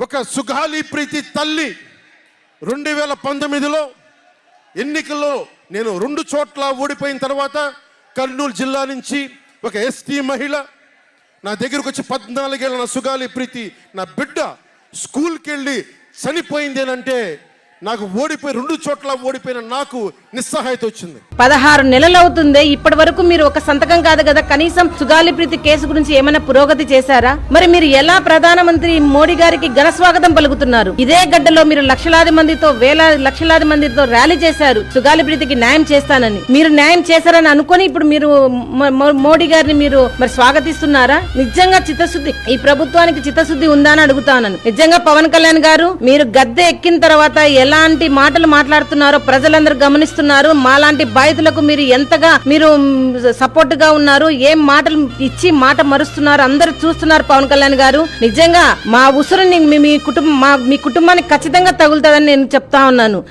ఒక సుగాలి ప్రీతి తల్లి 2019లో ఎన్నికల్లో నేను 2 చోట్ల ఓడిపోయిన తర్వాత కర్నూలు జిల్లా నుంచి ఒక ఎస్టీ మహిళ నా దగ్గరకు వచ్చి 14 ఏళ్ళ నా సుగాలి ప్రీతి నా బిడ్డ స్కూల్కి వెళ్ళి చనిపోయిందేనంటే నాకు ఓడిపోయి 2 చోట్ల ఓడిపోయిన నాకు నిస్సహాయత వచ్చింది. 16 నెలలు అవుతుంది. ఇప్పటి వరకు మీరు ఒక సంతకం కాదు కదా, కనీసం సుగాలి ప్రీతి కేసు గురించి ఏమైనా పురోగతి చేశారా? మరి మీరు ఎలా ప్రధానమంత్రి మోడీ గారికి ఘన స్వాగతం పలుకుతున్నారు? ఇదే గడ్డలో మీరు లక్షలాది మందితో ర్యాలీ చేశారు సుగాలి ప్రీతికి న్యాయం చేస్తానని. మీరు న్యాయం చేశారని అనుకొని ఇప్పుడు మీరు మోడీ గారిని మీరు మరి స్వాగతిస్తున్నారా? నిజంగా చిత్తశుద్ధి ఈ ప్రభుత్వానికి చిత్తశుద్ధి ఉందా అని అడుగుతాను. నిజంగా పవన్ కళ్యాణ్ గారు మీరు గద్దె ఎక్కిన తర్వాత ఎలాంటి మాటలు మాట్లాడుతున్నారో ప్రజలందరూ గమనిస్తున్నారు. మాలాంటి బాధితులకు మీరు ఎంతగా మీరు సపోర్ట్ గా ఉన్నారు, ఏం మాటలు ఇచ్చి మాట మరుస్తున్నారు అందరూ చూస్తున్నారు. పవన్ కళ్యాణ్ గారు నిజంగా మా ఉసురుని మీ కుటుంబానికి ఖచ్చితంగా తగులుతుందని నేను చెప్తా ఉన్నాను.